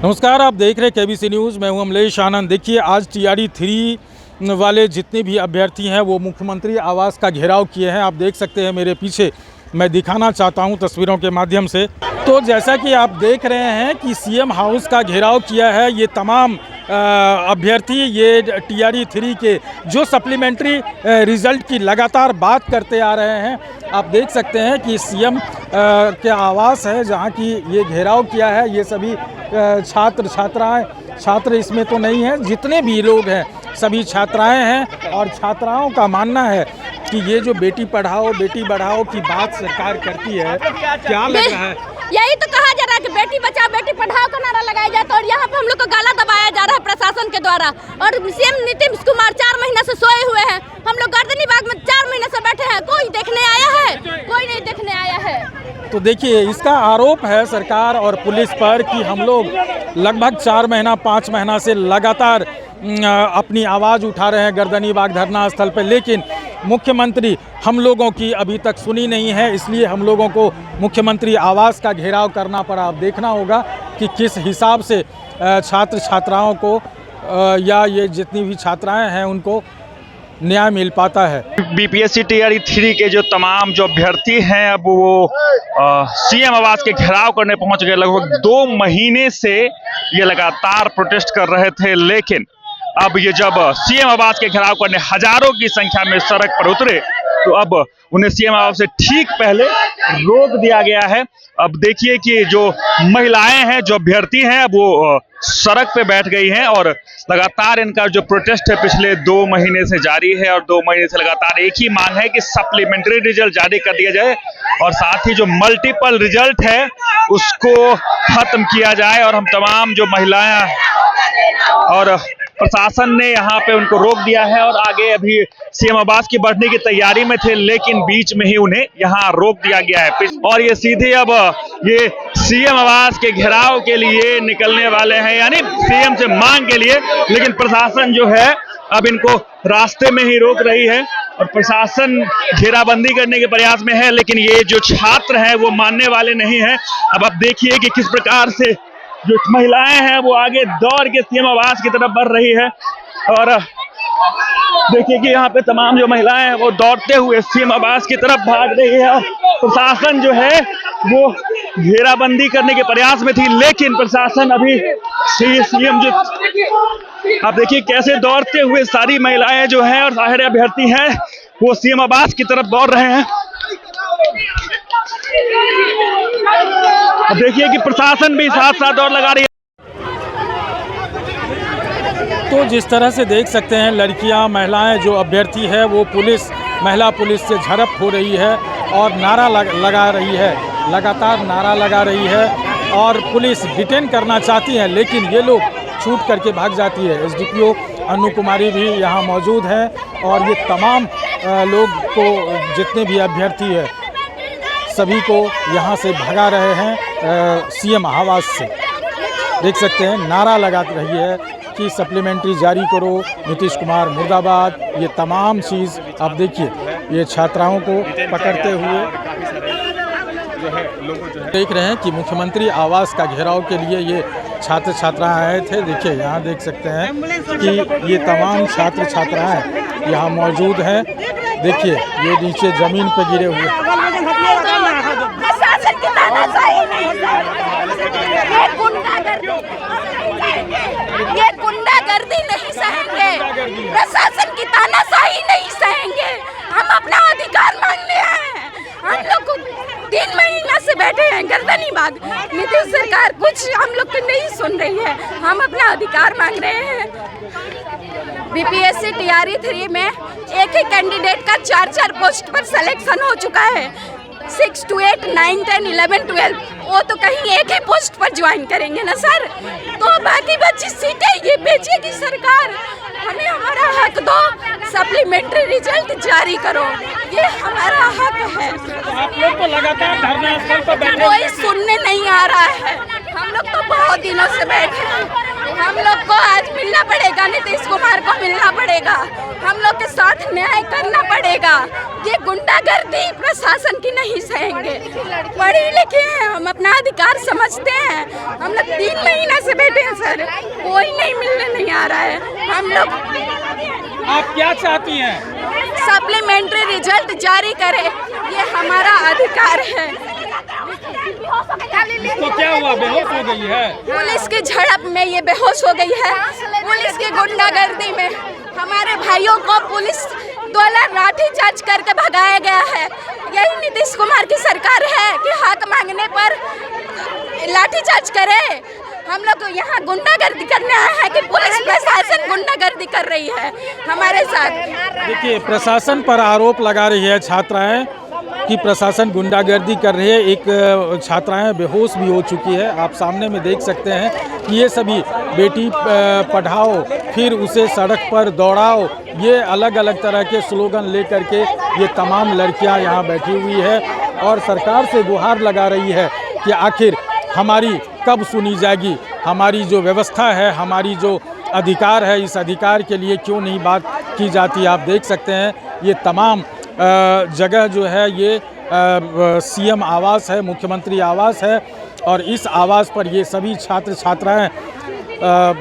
नमस्कार, आप देख रहे हैं केबीसी न्यूज़। मैं हूं अमलेश आनंद। देखिए, आज टीआरई 3 वाले जितने भी अभ्यर्थी हैं वो मुख्यमंत्री आवास का घेराव किए हैं। आप देख सकते हैं मेरे पीछे, मैं दिखाना चाहता हूं तस्वीरों के माध्यम से। तो जैसा कि आप देख रहे हैं कि सीएम हाउस का घेराव किया है ये तमाम अभ्यर्थी, ये टीआरई 3 के जो सप्लीमेंट्री रिज़ल्ट की लगातार बात करते आ रहे हैं। आप देख सकते हैं कि सीएम के आवास है जहां की ये घेराव किया है। ये सभी छात्र इसमें तो नहीं है, जितने भी लोग हैं सभी छात्राएं हैं। और छात्राओं का मानना है कि ये जो बेटी पढ़ाओ बेटी बढ़ाओ की बात सरकार करती है, क्या लग रहा है? यही तो कहा जा रहा है कि बेटी बचाओ बेटी पढ़ाओ का नारा लगाया जाता है और यहाँ पे हम लोग को गाला दबाया जा रहा है प्रशासन के द्वारा। और सीएम नीतीश कुमार 4 महीने से सोए हुए हैं। हम लोग गर्दनी बाग में 4 महीने से बैठे हैं, कोई देखने आया है? कोई नहीं देखने आया है। तो देखिए, इसका आरोप है सरकार और पुलिस पर कि हम लोग लगभग 4 महीना 5 महीना से लगातार अपनी आवाज़ उठा रहे हैं गर्दनी बाग धरना स्थल पर, लेकिन मुख्यमंत्री हम लोगों की अभी तक सुनी नहीं है। इसलिए हम लोगों को मुख्यमंत्री आवास का घेराव करना पड़ा। अब देखना होगा कि किस हिसाब से छात्र छात्राओं को या ये जितनी भी छात्राएं हैं उनको न्याय मिल पाता है। बीपीएससी टीआरई 3 के जो तमाम जो अभ्यर्थी हैं अब वो सीएम आवास के घेराव करने पहुंच गए। लगभग 2 महीने से ये लगातार प्रोटेस्ट कर रहे थे, लेकिन अब ये जब सीएम आवास के घेराव करने हजारों की संख्या में सड़क पर उतरे तो अब उन्हें सीएम आवास से ठीक पहले रोक दिया गया है। अब देखिए कि जो महिलाएं हैं, जो अभ्यर्थी हैं, वो सड़क पे बैठ गई हैं और लगातार इनका जो प्रोटेस्ट है पिछले 2 महीने से जारी है। और 2 महीने से लगातार एक ही मांग है कि सप्लीमेंट्री रिजल्ट जारी कर दिया जाए और साथ ही जो मल्टीपल रिजल्ट है उसको खत्म किया जाए। और हम तमाम जो महिलाएं और प्रशासन ने यहाँ पे उनको रोक दिया है और आगे अभी सीएम आवास की बढ़ने की तैयारी में थे, लेकिन बीच में ही उन्हें यहाँ रोक दिया गया है। और ये सीधे अब ये सीएम आवास के घेराव के लिए निकलने वाले हैं, यानी सीएम से मांग के लिए। लेकिन प्रशासन जो है अब इनको रास्ते में ही रोक रही है और प्रशासन घेराबंदी करने के प्रयास में है, लेकिन ये जो छात्र हैं वो मानने वाले नहीं हैं। अब आप देखिए कि किस प्रकार से जो महिलाएं हैं वो आगे दौड़ के सीएम आवास की तरफ बढ़ रही है। और देखिए कि यहाँ पे तमाम जो महिलाएं हैं वो दौड़ते हुए सीएम आवास की तरफ भाग रही है। प्रशासन जो है वो घेराबंदी करने के प्रयास में थी, लेकिन प्रशासन अभी सीएम जो आप देखिए कैसे दौड़ते हुए सारी महिलाएं जो हैं और सारे अभ्यर्थी हैं वो सीएम आवास की तरफ दौड़ रहे हैं। अब देखिए कि प्रशासन भी साथ साथ दौड़ लगा रही है। तो जिस तरह से देख सकते हैं लड़कियां, महिलाएं जो अभ्यर्थी है वो महिला पुलिस से झड़प हो रही है और नारा लगा रही है, लगातार नारा लगा रही है और पुलिस डिटेन करना चाहती है, लेकिन ये लोग छूट करके भाग जाती है। एसडीपीओ अनु कुमारी भी यहाँ मौजूद हैं और ये तमाम लोग को, जितने भी अभ्यर्थी है सभी को यहाँ से भगा रहे हैं सीएम आवास से। देख सकते हैं नारा लगा रही है कि सप्लीमेंट्री जारी करो, नीतीश कुमार मुर्दाबाद। ये तमाम चीज़ आप देखिए, ये छात्राओं को पकड़ते हुए देख रहे हैं कि मुख्यमंत्री आवास का घेराव के लिए ये छात्र छात्राएं आए थे। देखिए यहाँ देख सकते हैं कि ये तमाम छात्र छात्राएं यहाँ मौजूद हैं। देखिए ये नीचे ज़मीन पे गिरे हुए। ये गुंडागर्दी नहीं सहेंगे, प्रशासन की तानाशाही नहीं सहेंगे। हम अपना अधिकार मांगने आए हैं। हम लोग को 3 महीना से बैठे हैं गर्दनी बाग। नीतीश सरकार कुछ हम लोग को नहीं सुन रही है। हम अपना अधिकार मांग रहे हैं। बीपीएससी टीआरई 3 में एक ही कैंडिडेट का 4 पोस्ट पर सिलेक्शन हो चुका है। 6 to 8, 9, 10, 11, 12 वो तो कहीं एक ही पोस्ट पर ज्वाइन करेंगे ना सर। तो बाकी बची सीटें ये बेचेगी सरकार। हमें हमारा हक दो, सप्लीमेंट्री रिजल्ट जारी करो, ये हमारा हक है। आप लोग तो लगातार धरना स्थल पर बैठे, कोई सुनने नहीं आ रहा है। हम लोग तो बहुत दिनों से बैठे हैं। हम लोग को आज मिलना पड़ेगा, नीतीश कुमार को मिलना पड़ेगा, हम लोग के साथ न्याय करना पड़ेगा। ये गुंडागर्दी प्रशासन की नहीं सहेंगे। पढ़े लिखे हैं, हम अपना अधिकार समझते हैं। हम लोग 3 महीना से बैठे सर, कोई नहीं मिलने नहीं आ रहा है। हम लोग आप क्या चाहती हैं? सप्लीमेंट्री रिजल्ट जारी करे, ये हमारा अधिकार है। तो क्या हुआ, बेहोश हो गई है? पुलिस की झड़प में ये बेहोश हो गई है। पुलिस की गुंडागर्दी में हमारे भाइयों को पुलिस द्वारा लाठीचार्ज करके भगाया गया है। यही नीतीश कुमार की सरकार है कि हक मांगने पर लाठीचार्ज करे। हम लोग यहाँ गुंडागर्दी करने आए हैं कि पुलिस प्रशासन गुंडागर्दी कर रही है हमारे साथ। देखिए, प्रशासन पर आरोप लगा रही है छात्राएं कि प्रशासन गुंडागर्दी कर रही है। एक छात्राएं बेहोश भी हो चुकी है। आप सामने में देख सकते हैं कि ये सभी बेटी पढ़ाओ फिर उसे सड़क पर दौड़ाओ, ये अलग अलग तरह के स्लोगन लेकर के ये तमाम लड़कियां यहाँ बैठी हुई है और सरकार से गुहार लगा रही है कि आखिर हमारी कब सुनी जाएगी, हमारी जो व्यवस्था है, हमारी जो अधिकार है, इस अधिकार के लिए क्यों नहीं बात की जाती। आप देख सकते हैं ये तमाम जगह जो है ये सीएम आवास है, मुख्यमंत्री आवास है और इस आवास पर ये सभी छात्र छात्राएं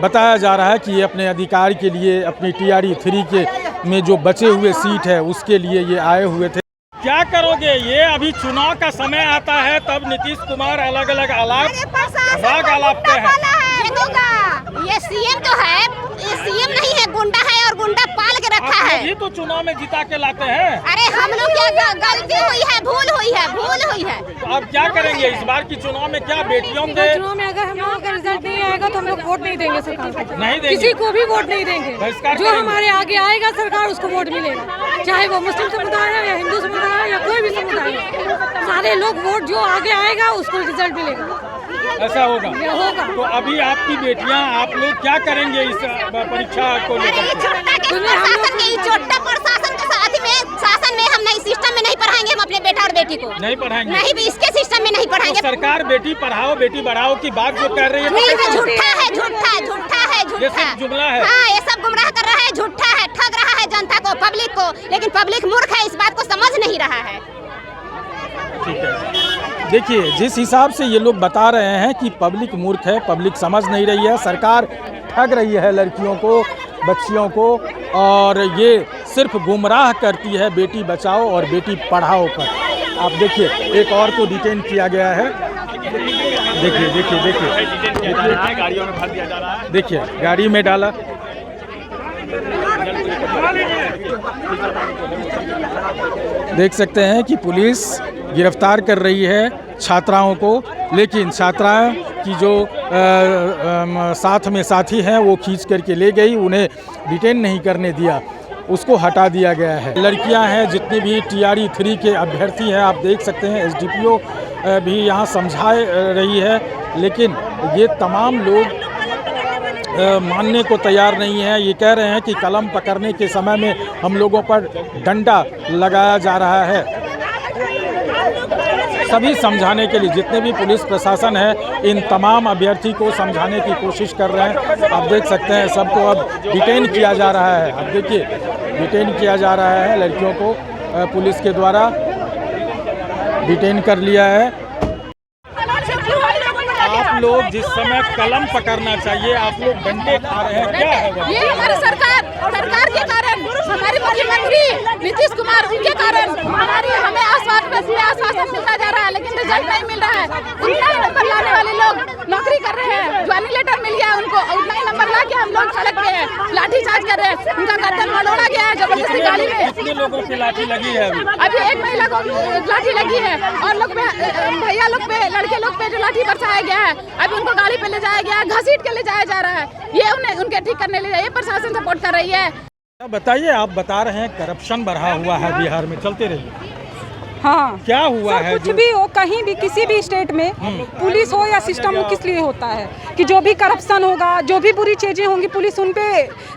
बताया जा रहा है कि ये अपने अधिकार के लिए, अपनी TRE 3 के में जो बचे हुए सीट है उसके लिए ये आए हुए थे। क्या करोगे? ये अभी चुनाव का समय आता है तब नीतीश कुमार अलग अलग राग आलापते हैं। ये सीएम तो है, ये सीएम नहीं है, गुंडा है और गुंडा पाल के रखा है। ये तो चुनाव में जिता के लाते हैं। अरे हम लोग क्या गलती हुई है, भूल हुई है। तो अब क्या करेंगे इस बार की चुनाव में? क्या बेटियों के चुनाव में अगर हम लोगों का रिजल्ट नहीं आएगा तो हम लोग वोट नहीं देंगे सरकार को, नहीं देंगे, किसी को भी वोट नहीं देंगे। बहिष्कार जो हमारे आगे आएगा सरकार उसको वोट मिलेगा, चाहे वो मुस्लिम समुदाय है या हिंदू समुदाय है या कोई भी समुदाय है, सारे लोग वोट जो आगे आएगा उसको रिजल्ट मिलेगा। ऐसा होगा? होगा। तो अभी आपकी बेटियां, आप लोग क्या करेंगे इस परीक्षा को लेकर? प्रशासन के साथ में शासन में हम नहीं, सिस्टम में नहीं पढ़ाएंगे हम अपने बेटा और बेटी को। नहीं पढ़ाएंगे? नहीं भी इसके सिस्टम में नहीं पढ़ाएंगे। तो सरकार बेटी पढ़ाओ बेटी बढ़ाओ की बात जो कर रही है झूठा है। ये सब जुमला है। हाँ, ये सब गुमराह कर रहा है, झूठा है, ठग रहा है जनता को, पब्लिक को। लेकिन पब्लिक मूर्ख है, इस बात को समझ नहीं रहा है। ठीक है, देखिए जिस हिसाब से ये लोग बता रहे हैं कि पब्लिक मूर्ख है, पब्लिक समझ नहीं रही है, सरकार ठग रही है लड़कियों को, बच्चियों को और ये सिर्फ गुमराह करती है बेटी बचाओ और बेटी पढ़ाओ पर। आप देखिए एक और को डिटेन किया गया है। देखिए गाड़ियों में भर दिया जा रहा है। देखिए गाड़ी में डाला। देख सकते हैं कि पुलिस गिरफ्तार कर रही है छात्राओं को, लेकिन छात्राओं की जो साथ में साथी हैं वो खींच करके ले गई, उन्हें डिटेन नहीं करने दिया, उसको हटा दिया गया है। लड़कियां हैं जितनी भी TRE 3 के अभ्यर्थी हैं, आप देख सकते हैं SDPO भी यहाँ समझा रही है, लेकिन ये तमाम लोग मानने को तैयार नहीं है। ये कह रहे हैं कि कलम पकड़ने के समय में हम लोगों पर डंडा लगाया जा रहा है। सभी समझाने के लिए जितने भी पुलिस प्रशासन है इन तमाम अभ्यर्थी को समझाने की कोशिश कर रहे हैं। आप देख सकते हैं सबको अब डिटेन किया जा रहा है। अब देखिए डिटेन किया जा रहा है, लड़कियों को पुलिस के द्वारा डिटेन कर लिया है। आप लोग जिस समय कलम पकड़ना चाहिए आप लोग डंडे खा रहे हैं, क्या है वो? ये हमारी सरकार के कारण, हमारे मुख्यमंत्री नीतीश कुमार, उनके कारण हमें आश्वासन मिलता जा रहा है, लेकिन रिजल्ट नहीं मिल रहा है। उतना ही नंबर लाने वाले लोग नौकरी कर रहे हैं, ज्वाइनिंग लेटर मिल गया उनको, उतना ही नंबर ला के हम लोग सड़क पे हैं, लाठीचार्ज कर रहे हैं, उनका गर्दन मरोड़ा गया है जबरदस्ती गाड़ी में। कितने लोगों की लाठी लगी है अभी एक महिला को लाठी लगी है और लोग भैया लोग पे, लड़के लोग पे जो लाठी बरसाया गया है, अभी उनको गाड़ी पे ले जाया गया है, घसीट के ले जाया जा रहा है। ये उन्हें उनके ठीक करने ले जाइए, प्रशासन सपोर्ट कर रही है। बताइए, आप बता रहे हैं करप्शन बढ़ा हुआ है बिहार में, चलते रहिए। हाँ, क्या हुआ है? कुछ भी हो, कहीं भी किसी भी स्टेट में पुलिस हो या सिस्टम हो, किस लिए होता है कि जो भी करप्शन होगा, जो भी बुरी चीज़ें होंगी, पुलिस उन पे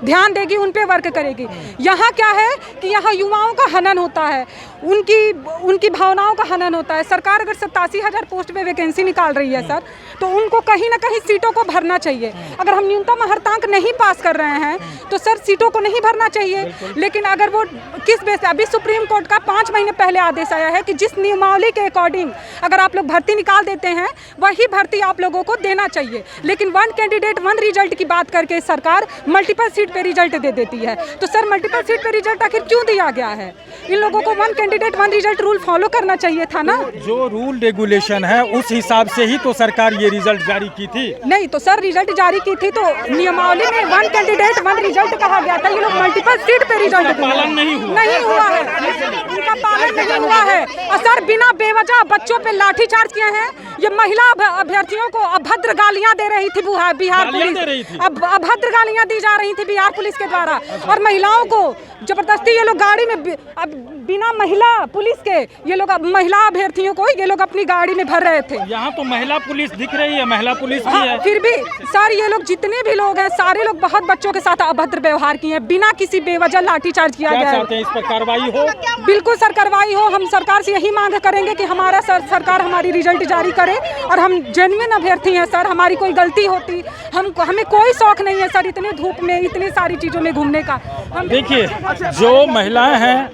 ध्यान देगी, उन पे वर्क करेगी। यहाँ क्या है कि यहाँ युवाओं का हनन होता है, उनकी भावनाओं का हनन होता है। सरकार अगर 87,000 पोस्ट पे वैकेंसी निकाल रही है सर, तो उनको कहीं ना कहीं सीटों को भरना चाहिए। अगर हम न्यूनतम अर्हतांक नहीं पास कर रहे हैं तो सर सीटों को नहीं भरना चाहिए। लेकिन अगर वो किस बेस पे, अभी सुप्रीम कोर्ट का 5 महीने पहले आदेश आया है कि जिस नियमावली के अकॉर्डिंग अगर आप लोग भर्ती निकाल देते हैं वही भर्ती आप लोगों को देना चाहिए। लेकिन 1 कैंडिडेट 1 रिजल्ट की बात करके सरकार मल्टीपल सीट पे रिजल्ट दे देती है। तो सर मल्टीपल सीट पे रिजल्ट आखिर क्यों दिया गया है? इन लोगों को 1 कैंडिडेट 1 रिजल्ट रूल फॉलो करना चाहिए था ना। जो रूल रेगुलेशन है उस हिसाब से ही तो सरकार ये रिजल्ट जारी की थी। नहीं तो सर रिजल्ट जारी की थी तो नियमावली में 1 कैंडिडेट 1 रिजल्ट कहा गया था। ये लोग मल्टीपल सीट पे रिजल्ट पालन नहीं हुआ है, इनका पालन नहीं हुआ है। और सर बिना बेवजह बच्चों पे लाठीचार्ज किए हैं। ये महिला अभ्यर्थियों को अभद्र गालियां दे रही थी बिहार पुलिस, अब अभद्र गालियां दी जा रही थी बिहार पुलिस के द्वारा। और महिलाओं को जबरदस्ती ये लोग गाड़ी में अब बिना महिला पुलिस के ये लोग महिला अभ्यर्थियों को ये लोग अपनी गाड़ी में भर रहे थे। यहाँ तो महिला पुलिस दिख रही है, महिला पुलिस भी है। फिर भी सर ये लोग जितने भी लोग हैं सारे लोग बहुत बच्चों के साथ अभद्र व्यवहार किए हैं, बिना किसी बेवजह लाठीचार्ज किया गया है। चाहते हैं इस पर कार्रवाई हो? बिल्कुल सर कार्रवाई हो। हम सरकार से यही मांग करेंगे कि हमारा सरकार हमारी रिजल्ट जारी करे। और हम जेन्युइन अभ्यर्थी हैं सर, हमारी कोई गलती होती हमें कोई शौक नहीं है सर इतने धूप में इतनी सारी चीज़ों में घूमने का। देखिए जो महिलाएं हैं,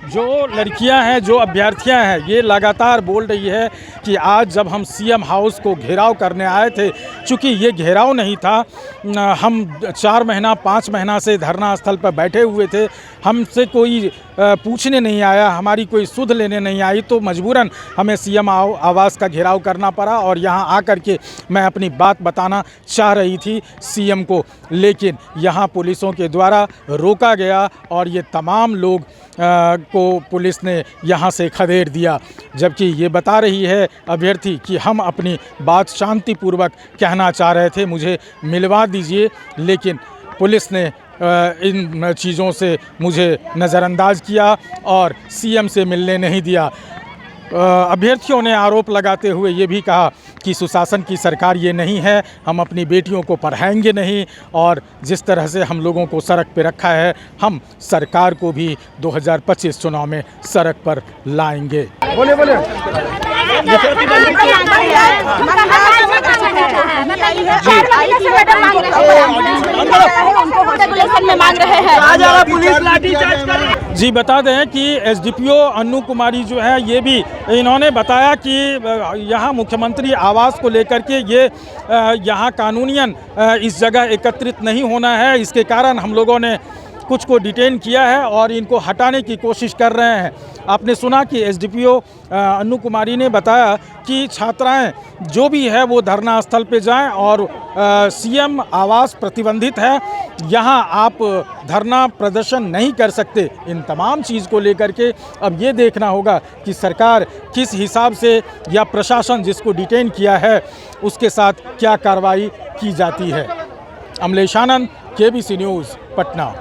जो लड़कियां हैं, जो अभ्यर्थियां हैं, ये लगातार बोल रही है कि आज जब हम सीएम हाउस को घेराव करने आए थे, चूँकि ये घेराव नहीं था, हम 4 महीना 5 महीना से धरना स्थल पर बैठे हुए थे, हमसे कोई पूछने नहीं आया, हमारी कोई सुध लेने नहीं आई, तो मजबूरन हमें सीएम आवास का घेराव करना पड़ा और यहाँ आकर के मैं अपनी बात बताना चाह रही थी सीएम को, लेकिन यहाँ पुलिसों के द्वारा रोका गया और ये तमाम लोग को पुलिस ने यहाँ से खदेड़ दिया। जबकि ये बता रही है अभ्यर्थी कि हम अपनी बात शांतिपूर्वक कहना चाह रहे थे, मुझे मिलवा दीजिए, लेकिन पुलिस ने इन चीज़ों से मुझे नज़रअंदाज किया और सीएम से मिलने नहीं दिया। अभ्यर्थियों ने आरोप लगाते हुए ये भी कहा कि सुशासन की सरकार ये नहीं है, हम अपनी बेटियों को पढ़ाएंगे नहीं, और जिस तरह से हम लोगों को सड़क पे रखा है हम सरकार को भी 2025 चुनाव में सड़क पर लाएंगे। बोले जी बता दें कि एसडीपीओ अन्नू कुमारी जो है ये भी इन्होंने बताया कि यहाँ मुख्यमंत्री आवास को लेकर के ये यहाँ कानूनियन इस जगह एकत्रित नहीं होना है, इसके कारण हम लोगों ने कुछ को डिटेन किया है और इनको हटाने की कोशिश कर रहे हैं। आपने सुना कि एसडीपीओ अन्नू कुमारी ने बताया कि छात्राएं जो भी है वो धरना स्थल पे जाएं और सीएम आवास प्रतिबंधित है, यहाँ आप धरना प्रदर्शन नहीं कर सकते। इन तमाम चीज़ को लेकर के अब ये देखना होगा कि सरकार किस हिसाब से या प्रशासन जिसको डिटेन किया है उसके साथ क्या कार्रवाई की जाती है। अमलेश आनंद, केबीसी न्यूज़, पटना।